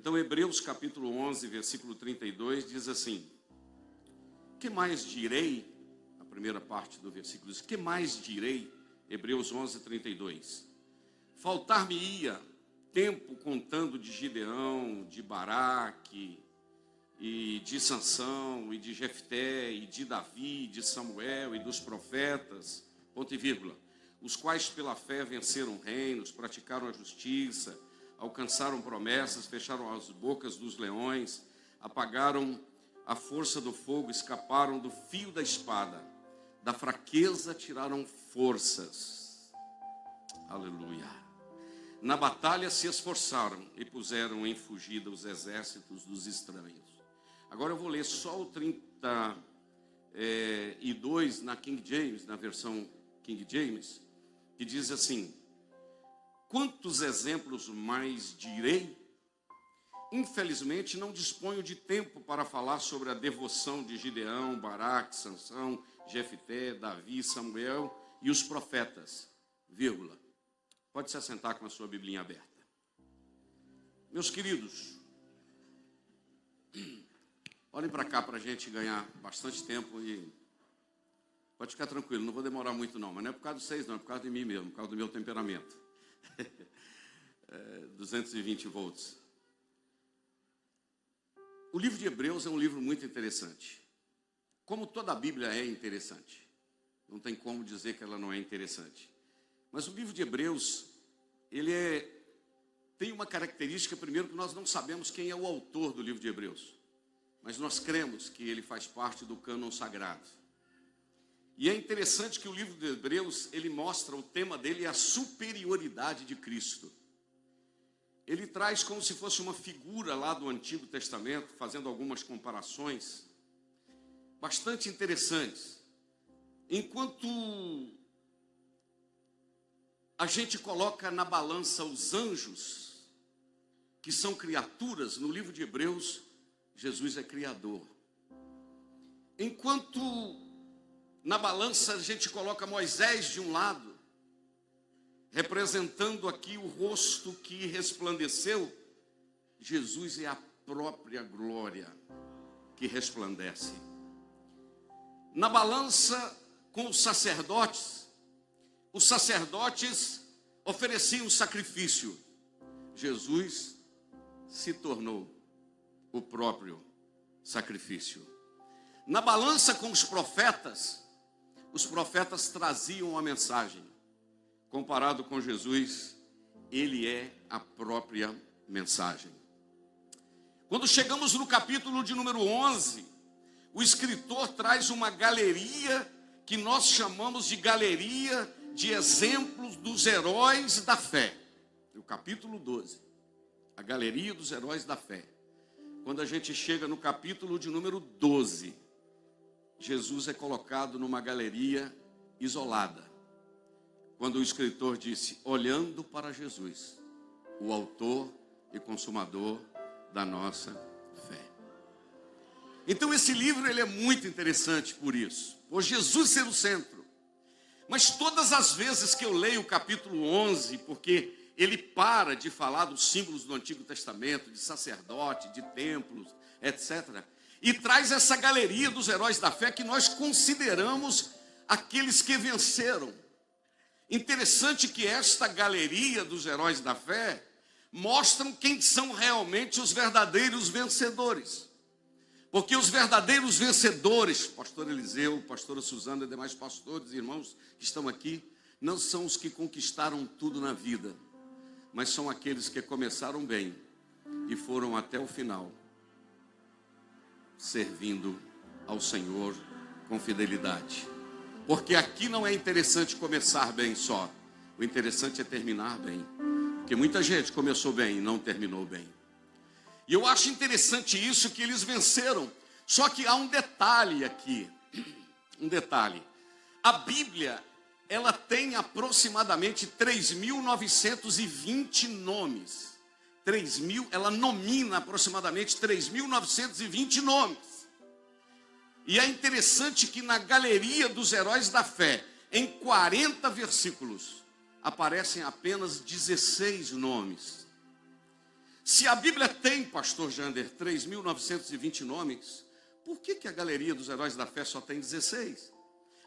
Então, Hebreus capítulo 11, versículo 32, diz assim: que mais direi? A primeira parte do versículo diz: que mais direi? Hebreus 11, 32. Faltar-me-ia tempo contando de Gideão, de Baraque, e de Sansão, e de Jefté, e de Davi, de Samuel, e dos profetas, ponto e vírgula, os quais pela fé venceram reinos, praticaram a justiça, alcançaram promessas, fecharam as bocas dos leões, apagaram a força do fogo, escaparam do fio da espada, da fraqueza tiraram forças. Aleluia. Na batalha se esforçaram e puseram em fugida os exércitos dos estranhos. Agora eu vou ler só o 32 na King James, na versão King James, que diz assim: quantos exemplos mais direi? Infelizmente não disponho de tempo para falar sobre a devoção de Gideão, Baraque, Sansão, Jefté, Davi, Samuel e os profetas, vírgula. Pode se assentar com a sua biblinha aberta. Meus queridos, olhem para cá para a gente ganhar bastante tempo e pode ficar tranquilo, não vou demorar muito não, mas não é por causa de vocês não, é por causa de mim mesmo, por causa do meu temperamento. 220 volts. O livro de Hebreus é um livro muito interessante. Como toda a Bíblia é interessante. Não tem como dizer que ela não é interessante. Mas o livro de Hebreus, tem uma característica, primeiro, que nós não sabemos quem é o autor do livro de Hebreus. Mas nós cremos que ele faz parte do cânon sagrado. E é interessante que o livro de Hebreus, ele mostra, o tema dele é a superioridade de Cristo. Ele traz como se fosse uma figura lá do Antigo Testamento, fazendo algumas comparações bastante interessantes. Enquanto a gente coloca na balança os anjos, que são criaturas, no livro de Hebreus, Jesus é criador. Enquanto na balança a gente coloca Moisés de um lado, representando aqui o rosto que resplandeceu, Jesus é a própria glória que resplandece. Na balança com os sacerdotes ofereciam sacrifício. Jesus se tornou o próprio sacrifício. Na balança com os profetas traziam a mensagem. Comparado com Jesus, ele é a própria mensagem. Quando chegamos no capítulo de número 11, o escritor traz uma galeria que nós chamamos de galeria de exemplos dos heróis da fé. O capítulo 12, a galeria dos heróis da fé. Quando a gente chega no capítulo de número 12, Jesus é colocado numa galeria isolada. Quando o escritor disse, olhando para Jesus, o autor e consumador da nossa fé. Então esse livro ele é muito interessante por isso, por Jesus ser o centro. Mas todas as vezes que eu leio o capítulo 11, porque ele para de falar dos símbolos do Antigo Testamento, de sacerdote, de templos, etc. E traz essa galeria dos heróis da fé que nós consideramos aqueles que venceram. Interessante que esta galeria dos heróis da fé mostram quem são realmente os verdadeiros vencedores. Porque os verdadeiros vencedores, pastor Eliseu, pastora Suzana e demais pastores e irmãos que estão aqui, não são os que conquistaram tudo na vida, mas são aqueles que começaram bem e foram até o final, servindo ao Senhor com fidelidade. Porque aqui não é interessante começar bem só. O interessante é terminar bem. Porque muita gente começou bem e não terminou bem. E eu acho interessante isso, que eles venceram. Só que há um detalhe aqui. Um detalhe. A Bíblia, ela tem aproximadamente 3.920 nomes. Ela nomina aproximadamente 3.920 nomes. E é interessante que na galeria dos heróis da fé, em 40 versículos, aparecem apenas 16 nomes. Se a Bíblia tem, pastor Jander, 3.920 nomes, por que a galeria dos heróis da fé só tem 16?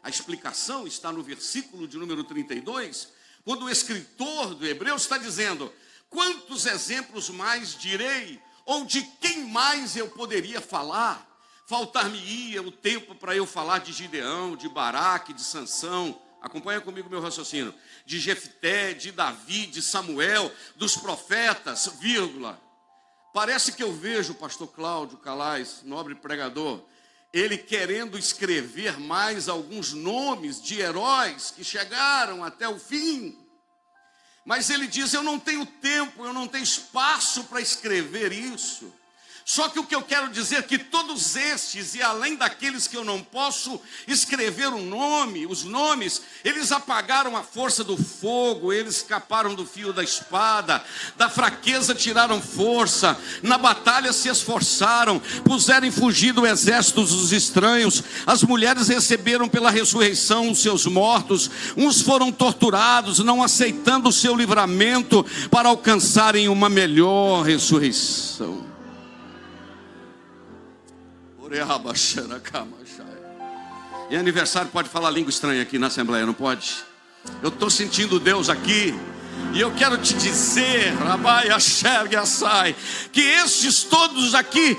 A explicação está no versículo de número 32, quando o escritor do Hebreus está dizendo: quantos exemplos mais direi, ou de quem mais eu poderia falar? Faltar-me-ia o tempo para eu falar de Gideão, de Baraque, de Sansão. Acompanha comigo meu raciocínio. De Jefté, de Davi, de Samuel, dos profetas, vírgula. Parece que eu vejo o pastor Cláudio Calais, nobre pregador, ele querendo escrever mais alguns nomes de heróis que chegaram até o fim. Mas ele diz: eu não tenho tempo, eu não tenho espaço para escrever isso. Só que o que eu quero dizer é que todos estes, e além daqueles que eu não posso escrever o nome, os nomes, eles apagaram a força do fogo, eles escaparam do fio da espada, da fraqueza tiraram força, na batalha se esforçaram, puseram em fugir o exército dos estranhos, as mulheres receberam pela ressurreição os seus mortos, uns foram torturados, não aceitando o seu livramento para alcançarem uma melhor ressurreição. E aniversário pode falar língua estranha aqui na Assembleia, não pode? Eu estou sentindo Deus aqui. E eu quero te dizer, que estes todos aqui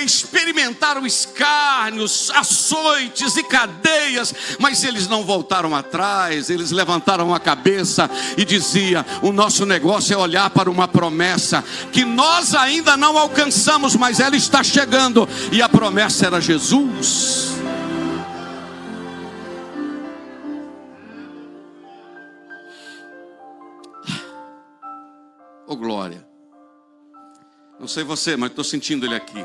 experimentaram escárnios, açoites e cadeias, mas eles não voltaram atrás, eles levantaram a cabeça e diziam: o nosso negócio é olhar para uma promessa que nós ainda não alcançamos, mas ela está chegando, e a promessa era Jesus. Oh, glória. Não sei você, mas estou sentindo ele aqui.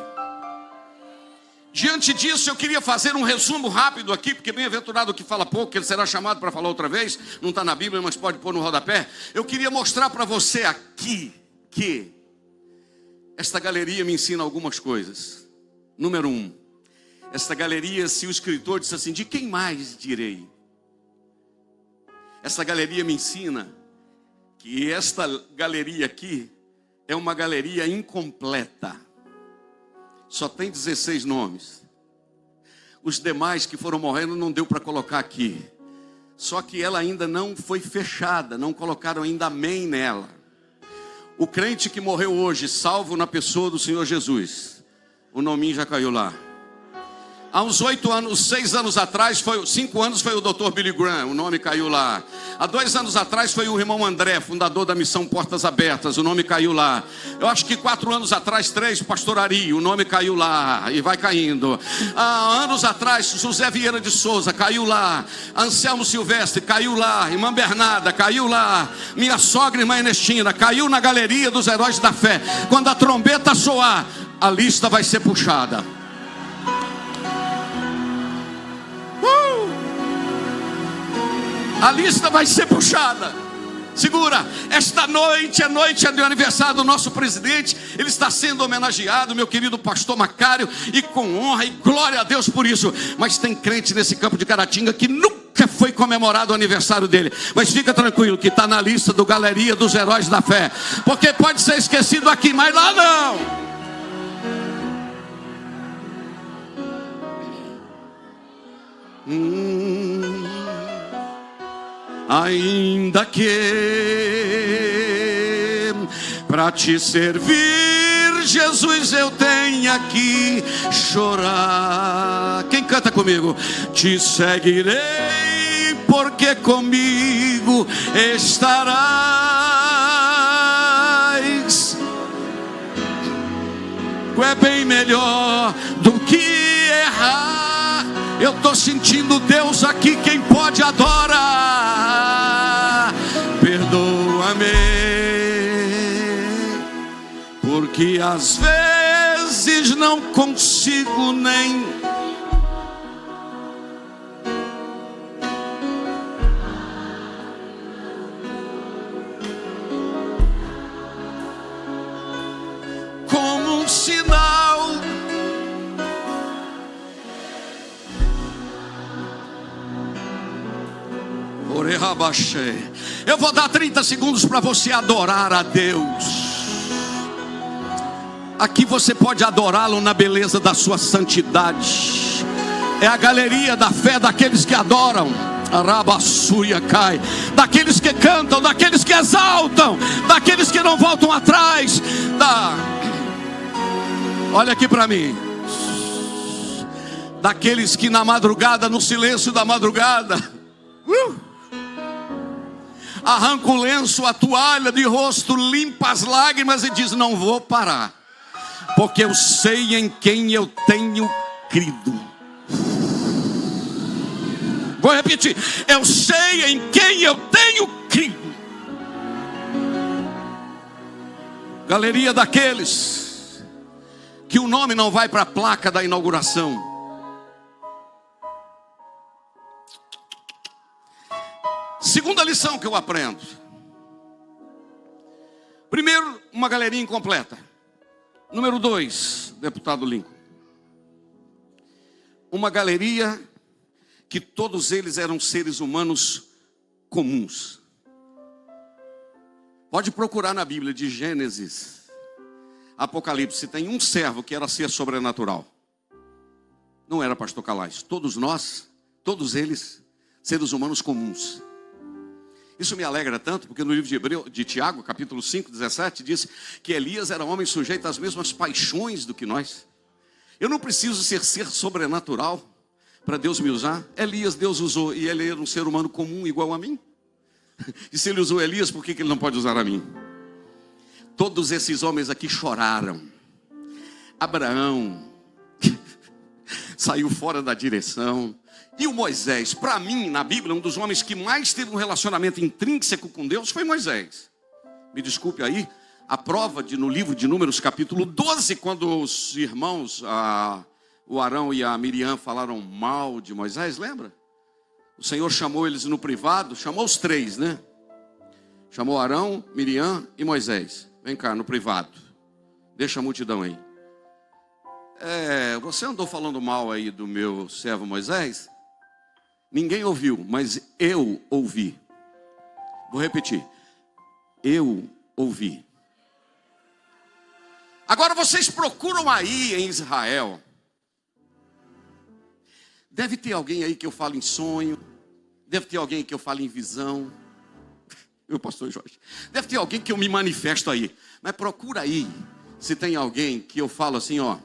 Diante disso, eu queria fazer um resumo rápido aqui, porque bem-aventurado que fala pouco, ele será chamado para falar outra vez. Não está na Bíblia, mas pode pôr no rodapé. Eu queria mostrar para você aqui que esta galeria me ensina algumas coisas. Número 1, esta galeria, se o escritor disse assim: de quem mais direi? Esta galeria me ensina que esta galeria aqui é uma galeria incompleta. Só tem 16 nomes. Os demais que foram morrendo não deu para colocar aqui. Só que ela ainda não foi fechada, não colocaram ainda amém nela. O crente que morreu hoje, salvo na pessoa do Senhor Jesus, o nominho já caiu lá. Há uns 6 anos atrás, 5 anos foi o Dr. Billy Graham, o nome caiu lá. Há 2 anos atrás foi o irmão André, fundador da Missão Portas Abertas, o nome caiu lá. Eu acho que 4 anos atrás, 3, pastor Ari, o nome caiu lá e vai caindo. Há anos atrás, José Vieira de Souza, caiu lá. Anselmo Silvestre, caiu lá. Irmã Bernarda, caiu lá. Minha sogra, irmã Ernestina, caiu na galeria dos heróis da fé. Quando a trombeta soar, a lista vai ser puxada. A lista vai ser puxada. Segura, esta noite é noite do aniversário do nosso presidente. Ele está sendo homenageado, meu querido pastor Macário, e com honra e glória a Deus por isso. Mas tem crente nesse campo de Caratinga que nunca foi comemorado o aniversário dele. Mas fica tranquilo que está na lista do Galeria dos Heróis da Fé. Porque pode ser esquecido aqui, mas lá não. Ainda que para te servir, Jesus, eu tenha que chorar. Quem canta comigo? Te seguirei, porque comigo estarás. É bem melhor do que errar. Eu estou sentindo Deus aqui, quem pode adorar. Perdoa-me, porque às vezes não consigo nem como um sinal. Eu vou dar 30 segundos para você adorar a Deus. Aqui você pode adorá-lo na beleza da sua santidade. É a galeria da fé daqueles que adoram. Arabaçuia cai. Daqueles que cantam, daqueles que exaltam, daqueles que não voltam atrás. Olha aqui para mim. Daqueles que na madrugada, no silêncio da madrugada, arranca o lenço, a toalha de rosto, limpa as lágrimas e diz: não vou parar, porque eu sei em quem eu tenho crido. Vou repetir: eu sei em quem eu tenho crido. Galeria daqueles que o nome não vai para a placa da inauguração. Segunda lição que eu aprendo. Primeiro, uma galerinha incompleta. Número 2, deputado Lincoln. Uma galeria que todos eles eram seres humanos comuns. Pode procurar na Bíblia, de Gênesis, Apocalipse, tem um servo que era ser sobrenatural. Não era pastor Calais. Todos nós, todos eles, seres humanos comuns. Isso me alegra tanto, porque no livro de Tiago, capítulo 5, 17, diz que Elias era homem sujeito às mesmas paixões do que nós. Eu não preciso ser sobrenatural para Deus me usar. Elias Deus usou, e ele era um ser humano comum igual a mim. E se ele usou Elias, por que ele não pode usar a mim? Todos esses homens aqui choraram. Abraão saiu fora da direção. E o Moisés, para mim, na Bíblia, um dos homens que mais teve um relacionamento intrínseco com Deus foi Moisés. Me desculpe aí, a prova no livro de Números, capítulo 12, quando os irmãos, o Arão e a Miriam falaram mal de Moisés, lembra? O Senhor chamou eles no privado, chamou os três, né? Chamou Arão, Miriam e Moisés. Vem cá, no privado. Deixa a multidão aí. Você andou falando mal aí do meu servo Moisés? Ninguém ouviu, mas eu ouvi. Vou repetir. Eu ouvi. Agora vocês procuram aí em Israel. Deve ter alguém aí que eu falo em sonho. Deve ter alguém que eu falo em visão. Meu pastor Jorge. Deve ter alguém que eu me manifesto aí. Mas procura aí se tem alguém que eu falo assim, ó.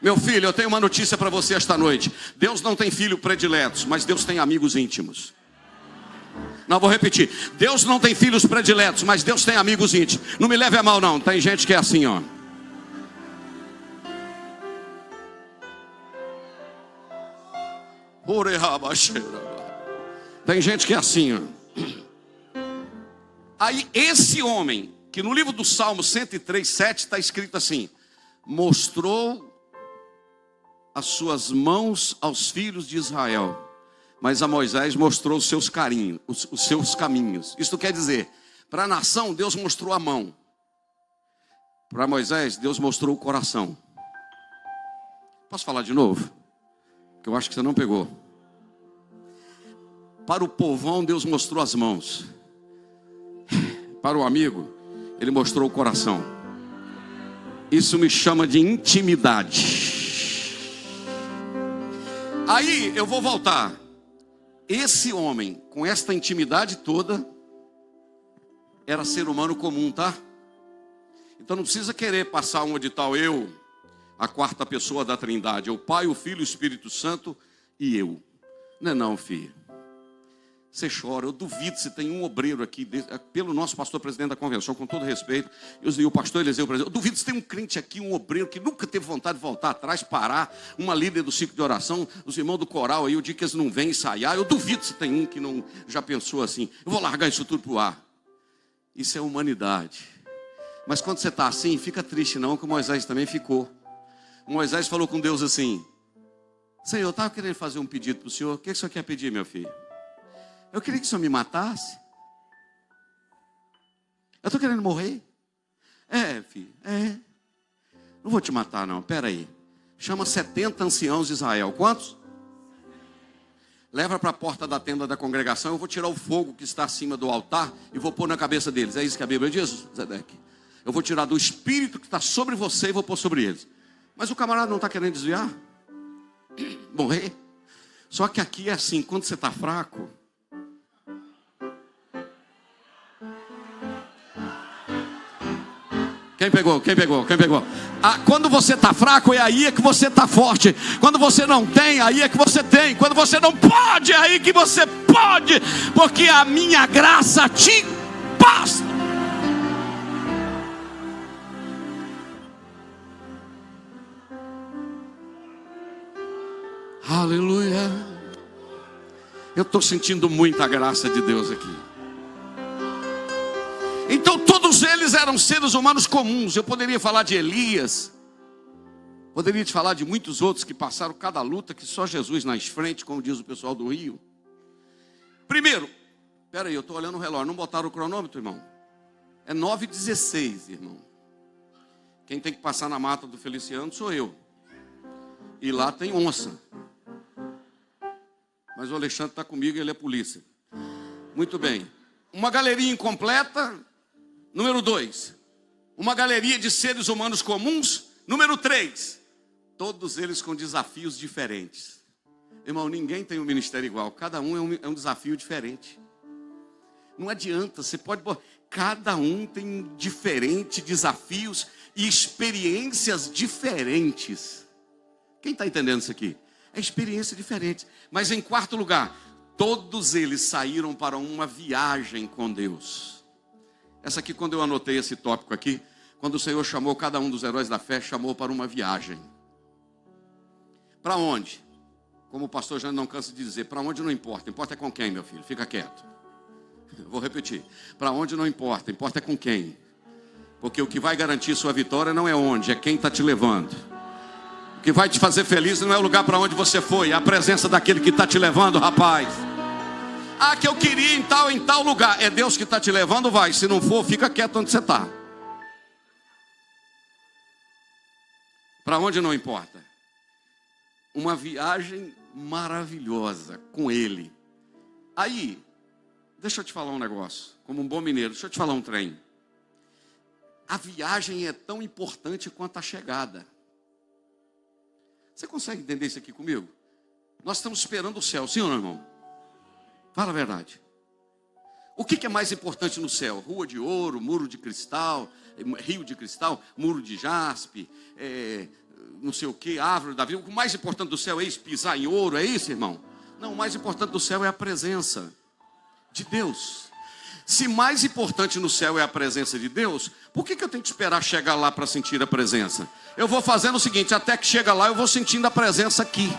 Meu filho, eu tenho uma notícia para você esta noite. Deus não tem filho prediletos, mas Deus tem amigos íntimos. Não, vou repetir. Deus não tem filhos prediletos, mas Deus tem amigos íntimos. Não me leve a mal não, tem gente que é assim, ó. Tem gente que é assim, ó. Aí esse homem, que no livro do Salmo 103, 7 está escrito assim: mostrou as suas mãos aos filhos de Israel, mas a Moisés mostrou os seus carinhos, os seus caminhos. Isto quer dizer, para a nação Deus mostrou a mão, para Moisés Deus mostrou o coração. Posso falar de novo? Que eu acho que você não pegou. Para o povão Deus mostrou as mãos, para o amigo Ele mostrou o coração. Isso me chama de intimidade. Aí eu vou voltar. Esse homem, com esta intimidade toda, era ser humano comum, tá? Então não precisa querer passar um edital, eu, a quarta pessoa da Trindade, o Pai, o Filho, o Espírito Santo e eu. Não é não, filho. Você chora, eu duvido se tem um obreiro aqui, pelo nosso pastor presidente da convenção, com todo respeito, e o pastor Eliseu, eu duvido se tem um crente aqui, um obreiro que nunca teve vontade de voltar atrás, parar, uma líder do ciclo de oração, os irmãos do coral aí, o dia que eles não vêm ensaiar, eu duvido se tem um que não já pensou assim, eu vou largar isso tudo para o ar. Isso é humanidade. Mas quando você está assim, fica triste não, que Moisés também ficou. Moisés falou com Deus assim: Senhor, eu estava querendo fazer um pedido para o Senhor, o que o Senhor quer pedir, meu filho? Eu queria que o Senhor me matasse. Eu estou querendo morrer. Filho, não vou te matar não, espera aí. Chama 70 anciãos de Israel. Quantos? leva para a porta da tenda da congregação, eu vou tirar o fogo que está acima do altar e vou pôr na cabeça deles. É isso que a Bíblia diz, Zedeque? Eu vou tirar do espírito que está sobre você e vou pôr sobre eles. Mas o camarada não está querendo desviar? Morrer? Só que aqui é assim, quando você está fraco... Quem pegou? Quando você está fraco, é aí que você está forte. Quando você não tem, aí é que você tem. Quando você não pode, é aí que você pode. Porque a minha graça te basta. Aleluia. Eu estou sentindo muita graça de Deus aqui. Então todos eles eram seres humanos comuns. Eu poderia falar de Elias, poderia te falar de muitos outros que passaram cada luta que só Jesus nas frente, como diz o pessoal do Rio. Primeiro, espera aí, eu estou olhando o relógio, não botaram o cronômetro, irmão? É 9h16, irmão. Quem tem que passar na mata do Feliciano sou eu. E lá tem onça. Mas o Alexandre está comigo, ele é polícia. Muito bem. Uma galeria incompleta. Número 2, uma galeria de seres humanos comuns. Número 3, todos eles com desafios diferentes. Irmão, ninguém tem um ministério igual. Cada um é um desafio diferente. Não adianta, você pode... Cada um tem diferentes desafios e experiências diferentes. Quem está entendendo isso aqui? É experiência diferente. Mas em quarto lugar, todos eles saíram para uma viagem com Deus. Essa aqui, quando eu anotei esse tópico aqui, quando o Senhor chamou cada um dos heróis da fé, chamou para uma viagem. Para onde? Como o pastor já não cansa de dizer, para onde não importa. Importa é com quem, meu filho? Fica quieto. Vou repetir. Para onde não importa, importa é com quem. Porque o que vai garantir sua vitória não é onde, é quem está te levando. O que vai te fazer feliz não é o lugar para onde você foi, é a presença daquele que está te levando, rapaz. Ah, que eu queria em tal lugar. É Deus que está te levando, vai. Se não for, fica quieto onde você está. Para onde não importa. Uma viagem maravilhosa com Ele. Aí, deixa eu te falar um negócio. Como um bom mineiro, deixa eu te falar um trem. A viagem é tão importante quanto a chegada. Você consegue entender isso aqui comigo? Nós estamos esperando o céu, sim ou não, irmão? Fala a verdade. O que é mais importante no céu? Rua de ouro, muro de cristal, rio de cristal, muro de jaspe, não sei o que, árvore da vida. O mais importante do céu é isso, pisar em ouro, é isso, irmão? Não, o mais importante do céu é a presença de Deus. Se mais importante no céu é a presença de Deus, por que eu tenho que esperar chegar lá para sentir a presença? Eu vou fazendo o seguinte, até que chega lá eu vou sentindo a presença aqui.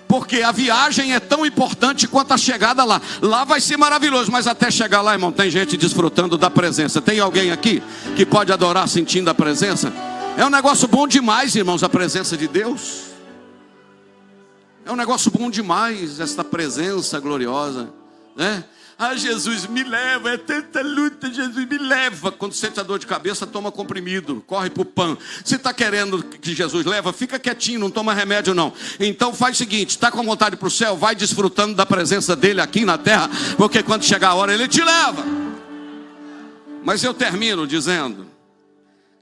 Porque a viagem é tão importante quanto a chegada lá. Lá vai ser maravilhoso, mas até chegar lá, irmão, tem gente desfrutando da presença. Tem alguém aqui que pode adorar sentindo a presença? É um negócio bom demais, irmãos, a presença de Deus. É um negócio bom demais, esta presença gloriosa, né? Ah, Jesus, me leva, é tanta luta, Jesus, me leva. Quando sente a dor de cabeça, toma comprimido, corre para o PAN. Se está querendo que Jesus leva, fica quietinho, não toma remédio não. Então faz o seguinte, está com vontade para o céu, vai desfrutando da presença dele aqui na terra, porque quando chegar a hora, ele te leva. Mas eu termino dizendo,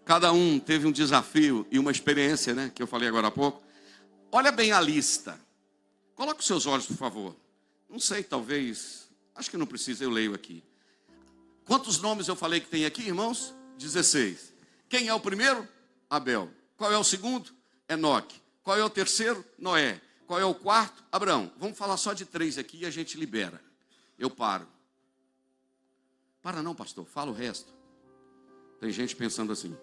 cada um teve um desafio e uma experiência, né, que eu falei agora há pouco. Olha bem a lista. Coloque os seus olhos, por favor. Não sei, talvez... Acho que não precisa, eu leio aqui. Quantos nomes eu falei que tem aqui, irmãos? 16. Quem é o primeiro? Abel. Qual é o segundo? Enoque. Qual é o terceiro? Noé. Qual é o quarto? Abraão. Vamos falar só de 3 aqui e a gente libera. Eu paro. Para não, pastor, fala o resto. Tem gente pensando assim.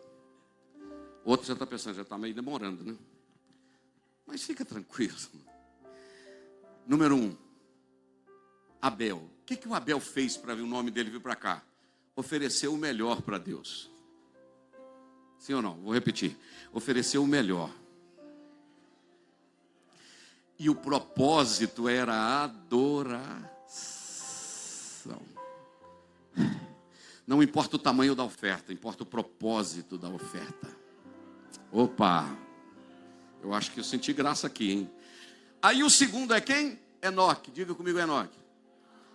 Outro já está pensando, já está meio demorando, né? Mas fica tranquilo. Número 1. Abel. O que o Abel fez para o nome dele vir para cá? Ofereceu o melhor para Deus. Sim ou não? Vou repetir. Ofereceu o melhor. E o propósito era a adoração. Não importa o tamanho da oferta, importa o propósito da oferta. Opa! Eu acho que eu senti graça aqui, hein? Aí o segundo é quem? Enoque. Diga comigo, Enoque.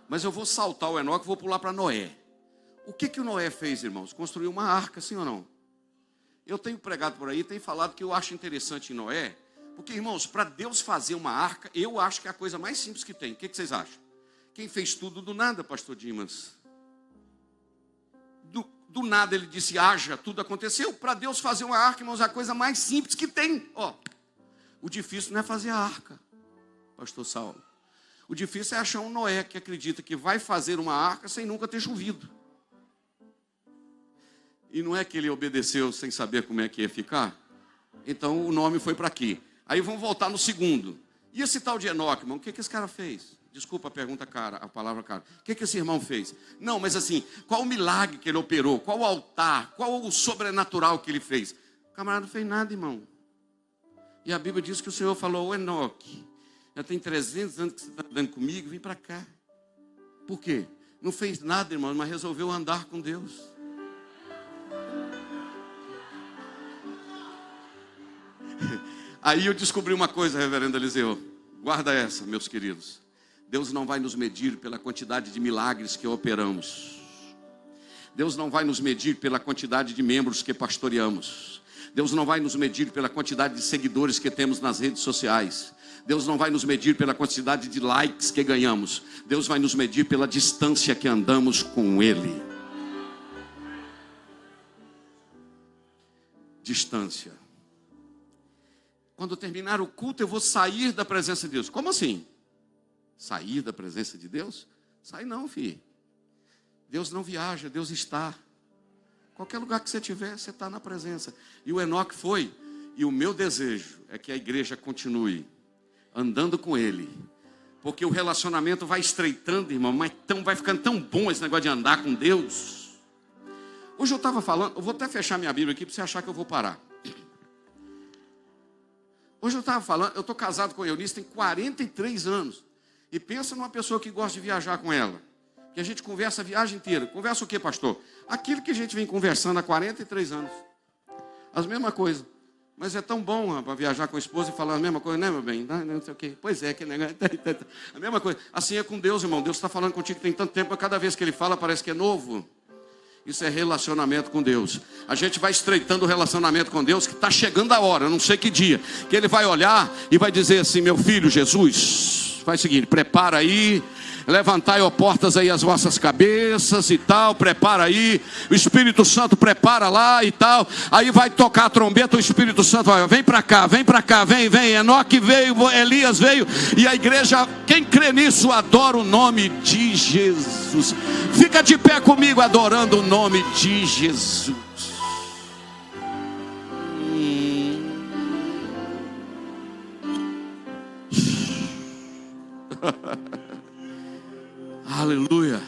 Mas eu vou saltar o Enoque e vou pular para Noé. O que o Noé fez, irmãos? Construiu uma arca, sim ou não? Eu tenho pregado por aí, tenho falado que eu acho interessante em Noé, porque, irmãos, para Deus fazer uma arca, eu acho que é a coisa mais simples que tem. O que vocês acham? Quem fez tudo do nada, pastor Dimas? Do nada ele disse, haja, tudo aconteceu. Para Deus fazer uma arca, irmãos, é a coisa mais simples que tem. Ó, o difícil não é fazer a arca, pastor Saulo. O difícil é achar um Noé que acredita que vai fazer uma arca sem nunca ter chovido. E não é que ele obedeceu sem saber como é que ia ficar? Então o nome foi para aqui. Aí vamos voltar no segundo. E esse tal de Enoque, irmão, o que esse cara fez? Desculpa a pergunta cara, a palavra cara. O que esse irmão fez? Não, mas assim, qual o milagre que ele operou? Qual o altar? Qual o sobrenatural que ele fez? O camarada não fez nada, irmão. E a Bíblia diz que o Senhor falou, ô Enoque, já tem 300 anos que você está andando comigo, vem para cá. Por quê? Não fez nada, irmão, mas resolveu andar com Deus. Aí eu descobri uma coisa, reverendo Eliseu. Guarda essa, meus queridos. Deus não vai nos medir pela quantidade de milagres que operamos. Deus não vai nos medir pela quantidade de membros que pastoreamos. Deus não vai nos medir pela quantidade de seguidores que temos nas redes sociais. Deus não vai nos medir pela quantidade de likes que ganhamos. Deus vai nos medir pela distância que andamos com Ele. Distância. Quando terminar o culto, eu vou sair da presença de Deus. Como assim? Sair da presença de Deus? Sai não, filho. Deus não viaja, Deus está. Qualquer lugar que você estiver, você está na presença. E o Enoque foi. E o meu desejo é que a igreja continue andando com Ele. Porque o relacionamento vai estreitando, irmão, mas vai ficando tão bom esse negócio de andar com Deus. Hoje eu estava falando, eu vou até fechar minha Bíblia aqui para você achar que eu vou parar. Hoje eu estava falando, eu estou casado com a Eunice, tem 43 anos. E pensa numa pessoa que gosta de viajar com ela. Que a gente conversa a viagem inteira. Conversa o quê, pastor? Aquilo que a gente vem conversando há 43 anos. As mesmas coisas. Mas é tão bom para viajar com a esposa e falar a mesma coisa, né, meu bem? Não sei o quê. Pois é, que negócio. A mesma coisa. Assim é com Deus, irmão. Deus está falando contigo tem tanto tempo, cada vez que Ele fala parece que é novo. Isso é relacionamento com Deus. A gente vai estreitando o relacionamento com Deus, que está chegando a hora, não sei que dia, que Ele vai olhar e vai dizer assim, meu filho Jesus, faz o seguinte, prepara aí, levantai, ó portas aí as vossas cabeças e tal, prepara aí, o Espírito Santo prepara lá e tal, aí vai tocar a trombeta, o Espírito Santo vai, vem para cá, vem, Enoque veio, Elias veio, e a igreja, quem crê nisso, adora o nome de Jesus. Fica de pé comigo, adorando o nome de Jesus. Aleluia.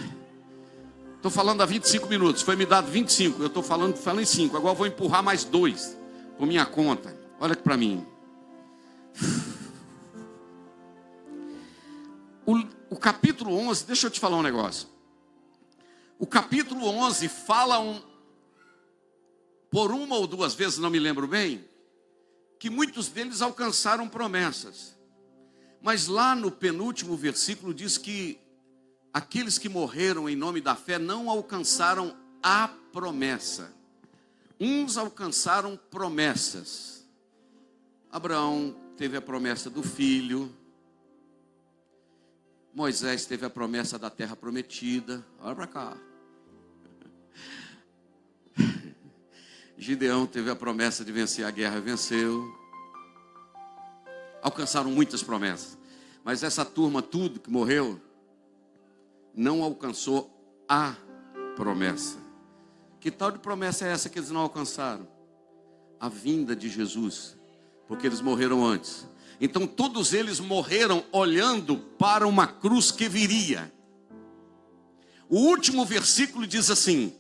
Estou falando há 25 minutos. Foi me dado 25. Eu estou falando em 5. Agora eu vou empurrar mais 2 por minha conta. Olha aqui para mim. O capítulo 11, deixa eu te falar um negócio. O capítulo 11 fala por uma ou duas vezes, não me lembro bem, que muitos deles alcançaram promessas. Mas lá no penúltimo versículo diz que aqueles que morreram em nome da fé não alcançaram a promessa. Uns alcançaram promessas. Abraão teve a promessa do filho. Moisés teve a promessa da terra prometida. Olha para cá. Gideão teve a promessa de vencer a guerra, venceu. Alcançaram muitas promessas. Mas essa turma, tudo que morreu, não alcançou a promessa. Que tal de promessa é essa que eles não alcançaram? A vinda de Jesus, porque eles morreram antes. Então todos eles morreram olhando para uma cruz que viria. O último versículo diz assim: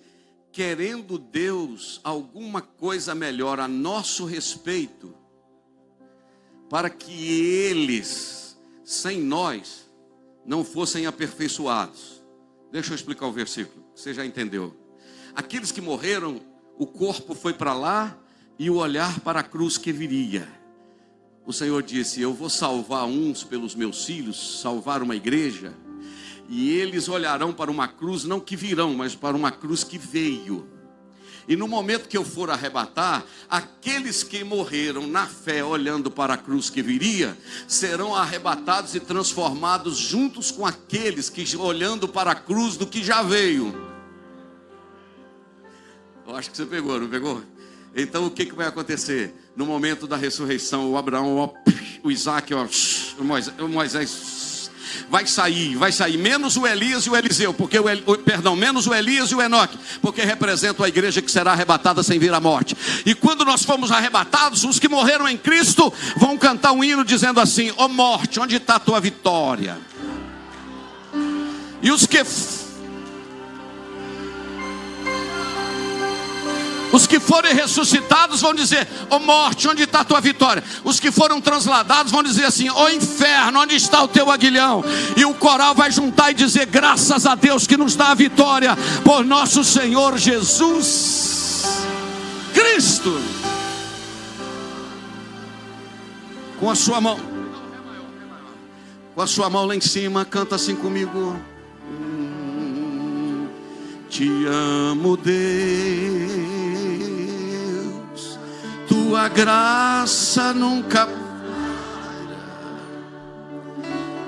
querendo Deus alguma coisa melhor a nosso respeito, para que eles, sem nós, não fossem aperfeiçoados. Deixa eu explicar o versículo, você já entendeu. Aqueles que morreram, o corpo foi para lá e o olhar para a cruz que viria. o Senhor disse: eu vou salvar uns pelos meus filhos, salvar uma igreja, e eles olharão para uma cruz, não que virão, mas para uma cruz que veio. E no momento que eu for arrebatar, aqueles que morreram na fé, olhando para a cruz que viria, serão arrebatados e transformados juntos com aqueles que, olhando para a cruz do que já veio. Eu acho que você pegou, não pegou? Então o que vai acontecer? No momento da ressurreição, o Abraão, o Isaac, o Moisés, vai sair, menos o Elias e o Eliseu, porque menos o Elias e o Enoque, porque representam a igreja que será arrebatada sem vir à morte. E quando nós formos arrebatados, os que morreram em Cristo vão cantar um hino dizendo assim: ó morte, onde está a tua vitória? E os que forem ressuscitados vão dizer: ó morte, onde está a tua vitória? Os que foram transladados vão dizer assim: ó inferno, onde está o teu aguilhão? E o coral vai juntar e dizer: graças a Deus que nos dá a vitória por nosso Senhor Jesus Cristo. Com a sua mão lá em cima, canta assim comigo: te amo, Deus, tua graça nunca para.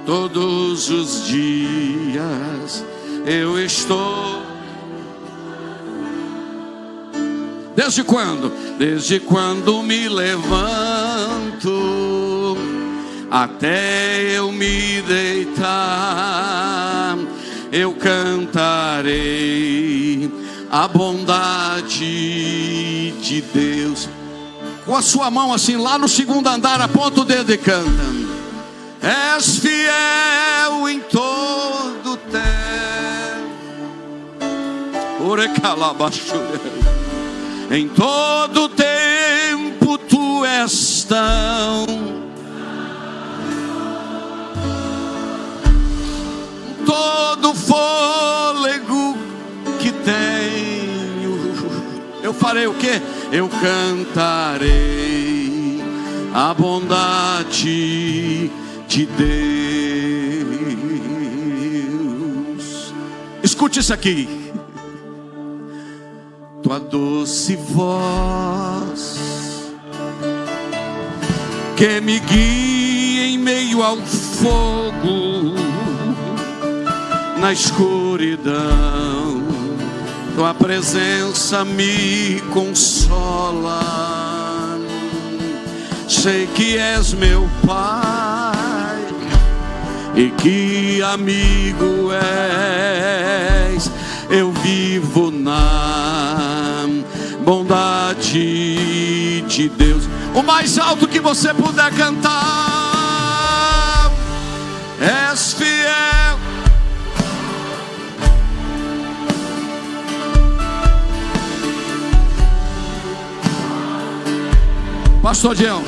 Todos os dias eu estou. Desde quando? Desde quando me levanto até eu me deitar, eu cantarei a bondade de Deus. Com a sua mão assim, lá no segundo andar, aponta o dedo e canta: és fiel em todo tempo. Em todo tempo tu és tão. Todo fôlego que tenho, eu farei o quê? Eu cantarei a bondade de Deus. Escute isso aqui: tua doce voz que me guia em meio ao fogo, na escuridão, tua presença me consola. Sei que és meu Pai e que amigo és. Eu vivo na bondade de Deus. O mais alto que você puder cantar: és fiel. Pastor Dião.